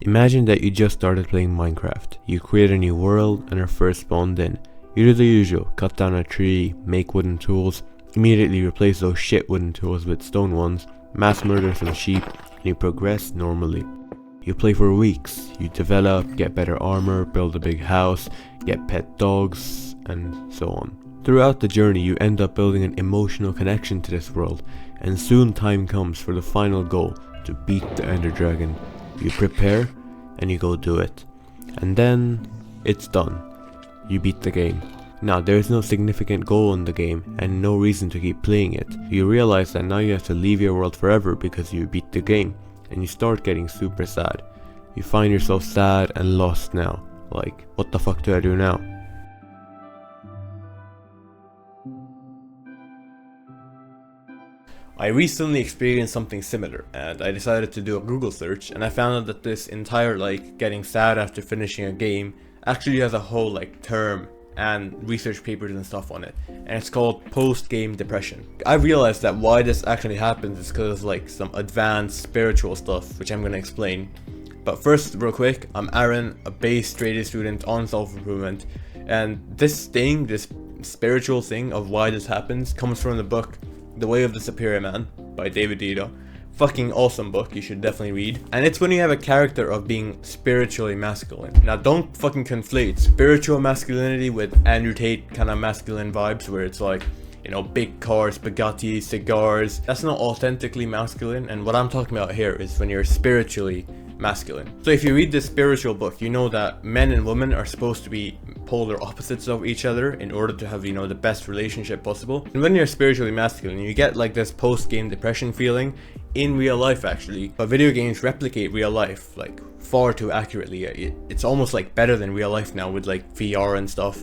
Imagine that you just started playing Minecraft. You create a new world and are first spawned in. You do the usual, cut down a tree, make wooden tools, immediately replace those shit wooden tools with stone ones, mass murder some sheep, and you progress normally. You play for weeks, you develop, get better armor, build a big house, get pet dogs, and so on. Throughout the journey you end up building an emotional connection to this world, and soon time comes for the final goal, to beat the Ender Dragon. You prepare, and you go do it. And then, it's done. You beat the game. Now there is no significant goal in the game, and no reason to keep playing it. You realize that now you have to leave your world forever because you beat the game, and you start getting super sad. You find yourself sad and lost now. Like, what the fuck do I do now? I recently experienced something similar, and I decided to do a Google search, and I found out that this entire getting sad after finishing a game actually has a whole term and research papers and stuff on it, and it's called post-game depression. I realized that why this actually happens is because of some advanced spiritual stuff, which I'm gonna explain. But first, real quick, I'm Aaron, a base straight A student on self-improvement, and this spiritual thing of why this happens comes from the book The Way of the Superior Man by David Dida. Fucking awesome book, you should definitely read. And it's when you have a character of being spiritually masculine. Now don't fucking conflate spiritual masculinity with Andrew Tate kind of masculine vibes where it's big cars, Bugatti, cigars. That's not authentically masculine, and what I'm talking about here is when you're spiritually masculine. So if you read this spiritual book, you know that men and women are supposed to be polar opposites of each other in order to have the best relationship possible. And when you're spiritually masculine, you get this post-game depression feeling in real life actually, but video games replicate real life far too accurately. It's almost better than real life now with VR and stuff.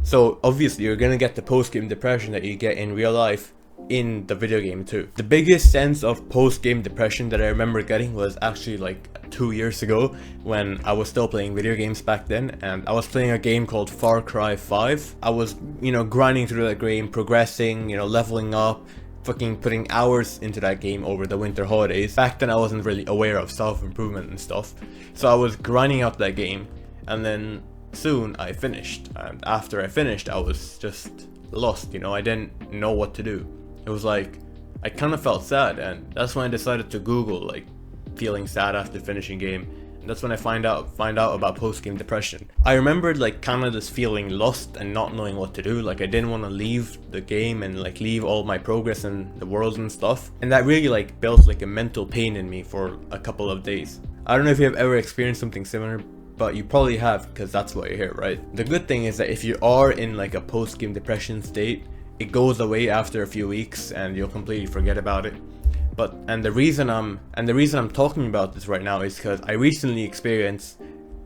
So obviously you're gonna get the post-game depression that you get in real life in the video game too. The biggest sense of post-game depression that I remember getting was actually 2 years ago when I was still playing video games back then, and I was playing a game called Far Cry 5. I was grinding through that game, progressing, leveling up, fucking putting hours into that game over the winter holidays. Back then I wasn't really aware of self-improvement and stuff, so I was grinding out that game, and then soon I finished, and after I finished I was just lost. I didn't know what to do. It was I kind of felt sad, and that's when I decided to Google feeling sad after finishing game, and that's when I find out about post-game depression. I remembered kind of this feeling lost and not knowing what to do. I didn't want to leave the game and leave all my progress in the world and stuff, and that really built a mental pain in me for a couple of days. I don't know if you have ever experienced something similar, but you probably have, because that's why you're here, right? The good thing is that if you are in a post-game depression state, it goes away after a few weeks and you'll completely forget about it. And the reason I'm talking about this right now is because I recently experienced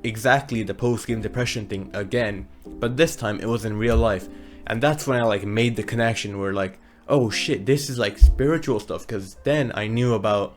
exactly the post-game depression thing again, but this time it was in real life, and that's when I made the connection where oh shit, this is spiritual stuff, because then I knew about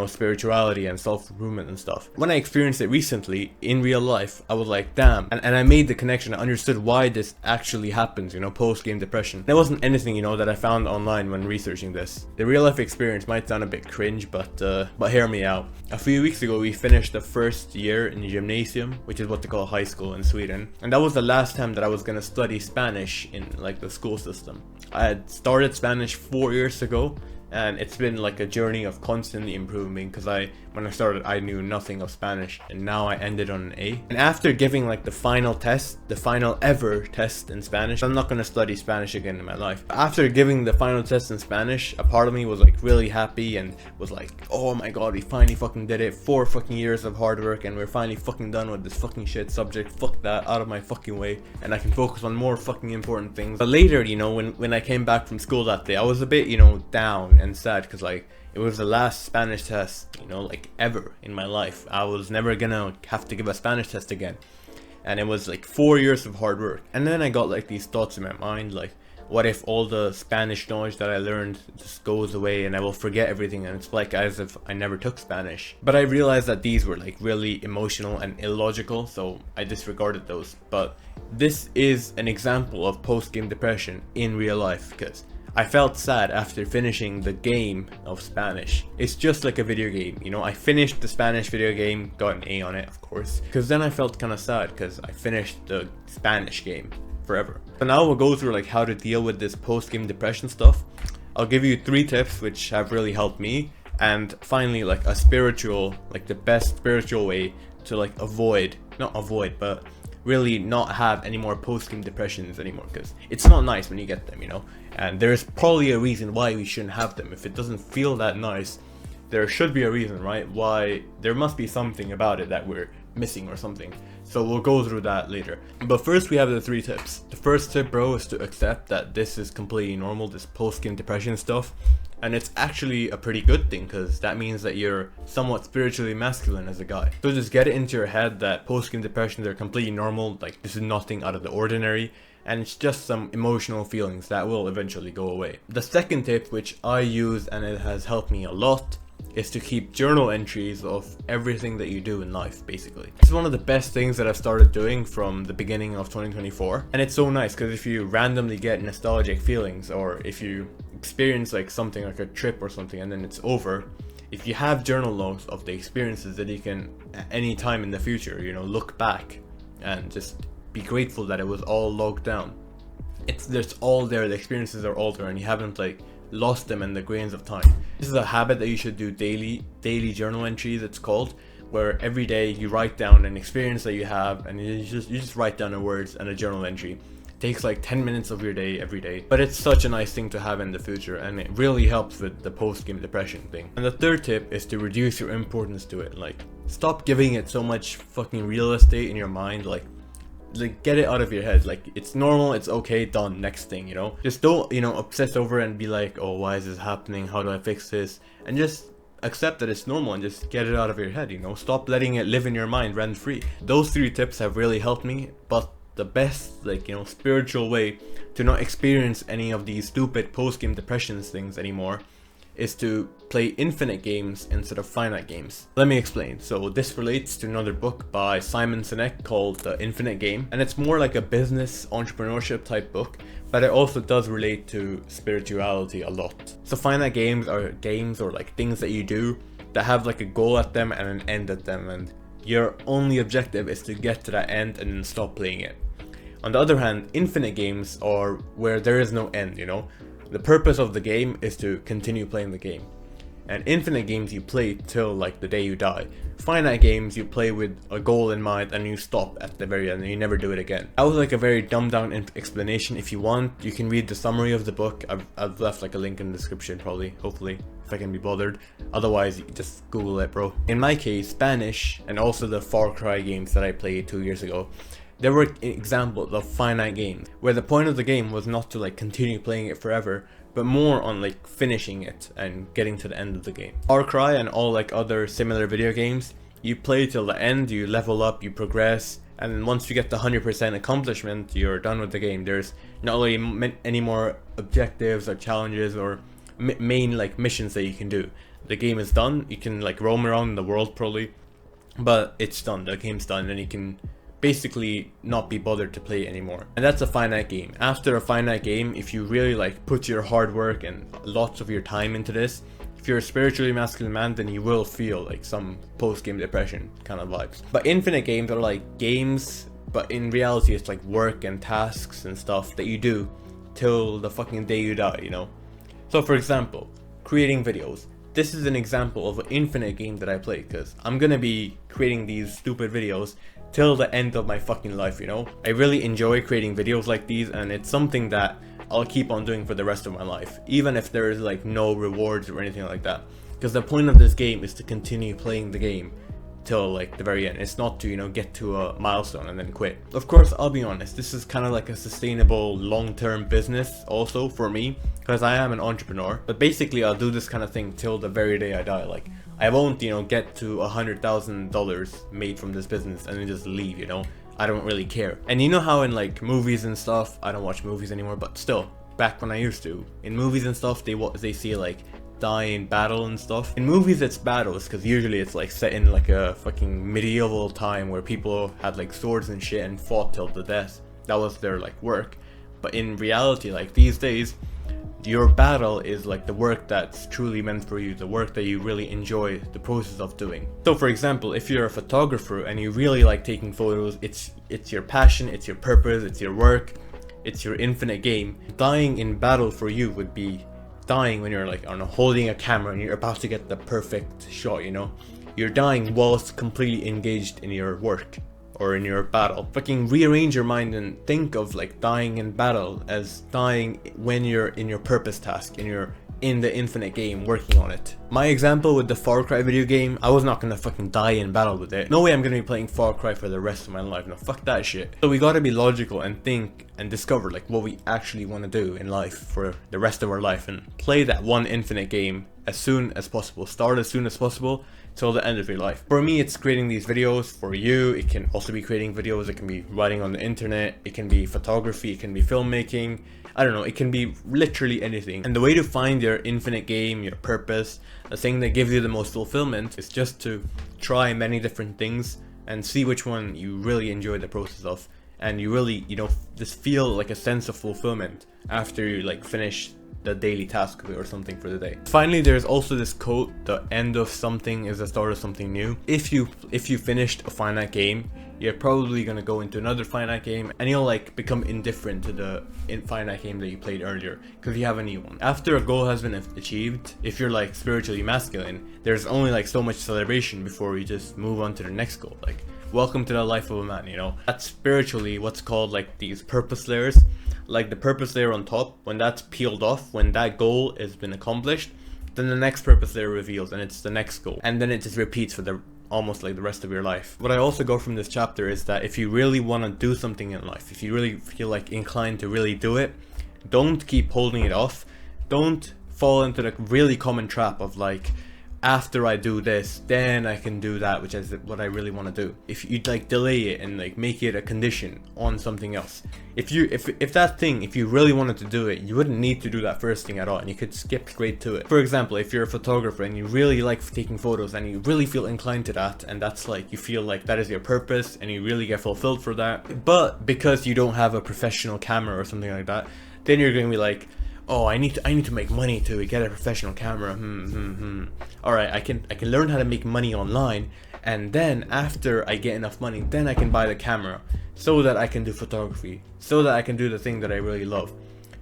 spirituality and self-improvement and stuff. When I experienced it recently in real life, I was damn, and I made the connection. I understood why this actually happens, post-game depression. There wasn't anything that I found online when researching this. The real life experience might sound a bit cringe, but hear me out. A few weeks ago we finished the first year in gymnasium, which is what they call high school in Sweden, and that was the last time that I was gonna study Spanish in the school system. I had started Spanish 4 years ago, and it's been a journey of constantly improving, because when I started I knew nothing of Spanish, and now I ended on an A. And after giving the final test, the final ever test in Spanish, I'm not gonna study Spanish again in my life. After giving the final test in Spanish, a part of me was really happy and was oh my god, we finally fucking did it. 4 fucking years of hard work and we're finally fucking done with this fucking shit subject. Fuck that, out of my fucking way, and I can focus on more fucking important things. But later, when I came back from school that day, I was a bit down and sad, because it was the last Spanish test ever in my life. I was never gonna have to give a Spanish test again, and it was 4 years of hard work. And then I got these thoughts in my mind, what if all the Spanish knowledge that I learned just goes away and I will forget everything, and it's as if I never took Spanish. But I realized that these were really emotional and illogical, so I disregarded those. But this is an example of post-game depression in real life, because I felt sad after finishing the game of Spanish. It's just like a video game, you know, I finished the Spanish video game, got an A on it of course, because then I felt kind of sad because I finished the Spanish game forever. So now we'll go through like how to deal with this post-game depression stuff. I'll give you 3 tips which have really helped me, and finally like a spiritual, like the best spiritual way to like not avoid, but really not have any more post-game depressions anymore, because it's not nice when you get them, you know, and there's probably a reason why we shouldn't have them. If it doesn't feel that nice, there should be a reason, right? Why? There must be something about it that we're missing or something. So we'll go through that later. But first we have the 3 tips. The first tip, bro, is to accept that this is completely normal, this post-game depression stuff. And it's actually a pretty good thing, because that means that you're somewhat spiritually masculine as a guy. So just get it into your head that post-game depressions are completely normal, like this is nothing out of the ordinary, and it's just some emotional feelings that will eventually go away. The second tip, which I use and it has helped me a lot, is to keep journal entries of everything that you do in life, basically. It's one of the best things that I've started doing from the beginning of 2024. And it's so nice, because if you randomly get nostalgic feelings, or if you experience like something like a trip or something and then it's over, if you have journal logs of the experiences, that you can at any time in the future, you know, look back and just be grateful that it was all logged down. There's all there, the experiences are all there, and you haven't like lost them in the grains of time. This is a habit that you should do daily journal entries, it's called, where every day you write down an experience that you have, and you just write down the words and a journal entry. It takes like 10 minutes of your day every day, but it's such a nice thing to have in the future, and it really helps with the post-game depression thing. And the third tip is to reduce your importance to it. Like, stop giving it so much fucking real estate in your mind. Like get it out of your head. Like, it's normal, it's okay, done, next thing, you know. Just don't, you know, obsess over it and be like, oh, why is this happening, how do I fix this, and just accept that it's normal and just get it out of your head, you know. Stop letting it live in your mind rent free. Those 3 tips have really helped me, but the best, like, you know, spiritual way to not experience any of these stupid post-game depressions things anymore is to play infinite games instead of finite games. Let me explain. So this relates to another book by Simon Sinek called The Infinite Game, and it's more like a business entrepreneurship type book, but it also does relate to spirituality a lot. So finite games are games or like things that you do that have like a goal at them and an end at them, and your only objective is to get to that end and then stop playing it. On the other hand, infinite games are where there is no end, you know. The purpose of the game is to continue playing the game. And infinite games you play till like the day you die. Finite games you play with a goal in mind and you stop at the very end and you never do it again. That was like a very dumbed down explanation. If you want, you can read the summary of the book. I've left like a link in the description probably, hopefully, if I can be bothered. Otherwise, you just Google it, bro. In my case, Spanish and also the Far Cry games that I played 2 years ago, there were examples of finite games where the point of the game was not to like continue playing it forever, but more on like finishing it and getting to the end of the game. Far Cry and all like other similar video games, you play till the end, you level up, you progress, and then once you get the 100% accomplishment, you're done with the game. There's not really any more objectives or challenges or main like missions that you can do. The game is done. You can like roam around the world probably, but it's done. The game's done, and you can basically not be bothered to play it anymore. And that's a finite game. After a finite game, if you really like put your hard work and lots of your time into this, if you're a spiritually masculine man, then you will feel like some post-game depression kind of vibes. But infinite games are like games, but in reality it's like work and tasks and stuff that you do till the fucking day you die, you know. So for example, creating videos. This is an example of an infinite game that I play, because I'm gonna be creating these stupid videos till the end of my fucking life, you know. I really enjoy creating videos like these, and it's something that I'll keep on doing for the rest of my life, even if there is like no rewards or anything like that, because the point of this game is to continue playing the game till like the very end. It's not to, you know, get to a milestone and then quit. Of course, I'll be honest, this is kind of like a sustainable long-term business also for me, because I am an entrepreneur. But basically I'll do this kind of thing till the very day I die. Like, I won't, you know, get to $100,000 made from this business and then just leave, you know. I don't really care. And you know how in like movies and stuff, I don't watch movies anymore, but still, back when I used to, in movies and stuff, they see like die in battle and stuff. In movies it's battles, because usually it's like set in like a fucking medieval time where people had like swords and shit and fought till the death. That was their like work. But in reality, like these days, Your battle is like the work that's truly meant for you, the work that you really enjoy the process of doing. So for example, if you're a photographer and you really like taking photos, it's your passion, it's your purpose, it's your work, it's your infinite game. Dying in battle for you would be dying when you're like, I don't know, holding a camera and you're about to get the perfect shot, you know? You're dying whilst completely engaged in your work or in your battle. Fucking rearrange your mind and think of like dying in battle as dying when you're in your purpose task and you're in the infinite game working on it. My example with the Far Cry video game, I was not gonna fucking die in battle with it. No way I'm gonna be playing Far Cry for the rest of my life. No, fuck that shit. So we gotta be logical and think and discover like what we actually want to do in life for the rest of our life and play that one infinite game as soon as possible. Start as soon as possible till the end of your life. For me, it's creating these videos. For you, it can also be creating videos. It can be writing on the internet. It can be photography. It can be filmmaking. I don't know, it can be literally anything. And the way to find your infinite game, your purpose, the thing that gives you the most fulfillment is just to try many different things and see which one you really enjoy the process of. And you really, you know, just feel like a sense of fulfillment after you like finish the daily task or something for the day. Finally, there's also this quote: the end of something is the start of something new. If you finished a finite game, you're probably gonna go into another finite game and you'll like become indifferent to the infinite game that you played earlier because you have a new one. After a goal has been achieved, if you're like spiritually masculine, there's only like so much celebration before you just move on to the next goal. Like, welcome to the life of a man, you know? That's spiritually what's called like these purpose layers. Like the purpose layer on top, when that's peeled off, when that goal has been accomplished, then the next purpose layer reveals and it's the next goal. And then it just repeats for the almost like the rest of your life. What I also got from this chapter is that if you really want to do something in life, if you really feel like inclined to really do it, don't keep holding it off. Don't fall into the really common trap of like, after I do this, then I can do that, which is what I really want to do. If you like delay it and like make it a condition on something else, if that thing, if you really wanted to do it, you wouldn't need to do that first thing at all and you could skip straight to it. For example, if you're a photographer and you really like taking photos and you really feel inclined to that, and that's like, you feel like that is your purpose and you really get fulfilled for that, but because you don't have a professional camera or something like that, then you're going to be like, oh, I need to make money to get a professional camera. Alright, I can learn how to make money online, and then after I get enough money, then I can buy the camera so that I can do photography, so that I can do the thing that I really love.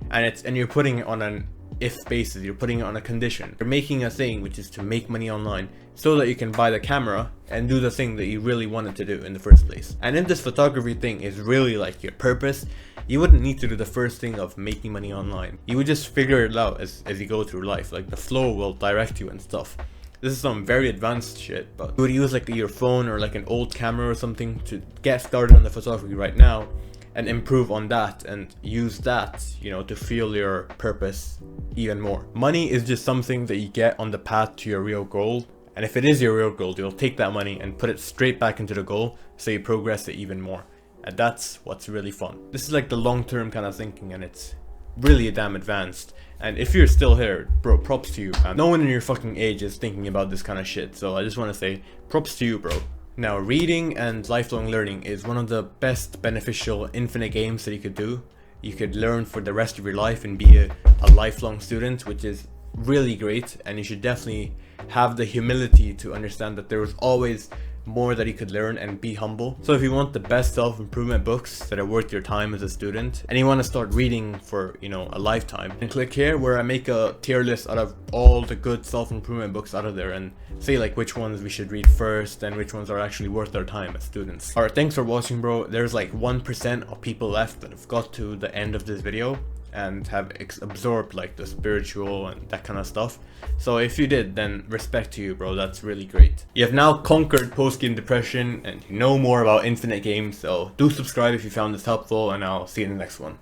And you're putting it on an if basis, you're putting it on a condition. You're making a thing which is to make money online so that you can buy the camera and do the thing that you really wanted to do in the first place. And if this photography thing is really like your purpose, you wouldn't need to do the first thing of making money online. You would just figure it out as you go through life. Like the flow will direct you and stuff. This is some very advanced shit, but you would use like your phone or like an old camera or something to get started on the photography right now and improve on that and use that, you know, to feel your purpose even more. Money is just something that you get on the path to your real goal. And if it is your real goal, you'll take that money and put it straight back into the goal so you progress it even more. And that's what's really fun. This is like the long-term kind of thinking, and it's really damn advanced. And if you're still here, bro, props to you, man. No one in your fucking age is thinking about this kind of shit, so I just want to say props to you, bro. Now, reading and lifelong learning is one of the best beneficial infinite games that you could do. You could learn for the rest of your life and be a lifelong student, which is really great, and you should definitely have the humility to understand that there is always more that you could learn and be humble. So if you want the best self-improvement books that are worth your time as a student, and you want to start reading for, you know, a lifetime, then click here where I make a tier list out of all the good self-improvement books out of there and say like which ones we should read first and which ones are actually worth our time as students. Alright, thanks for watching, bro. There's like 1% of people left that have got to the end of this video and have absorbed like the spiritual and that kind of stuff. So if you did, then respect to you, bro. That's really great. You have now conquered post-game depression and you know more about infinite games, so do subscribe if you found this helpful, and I'll see you in the next one.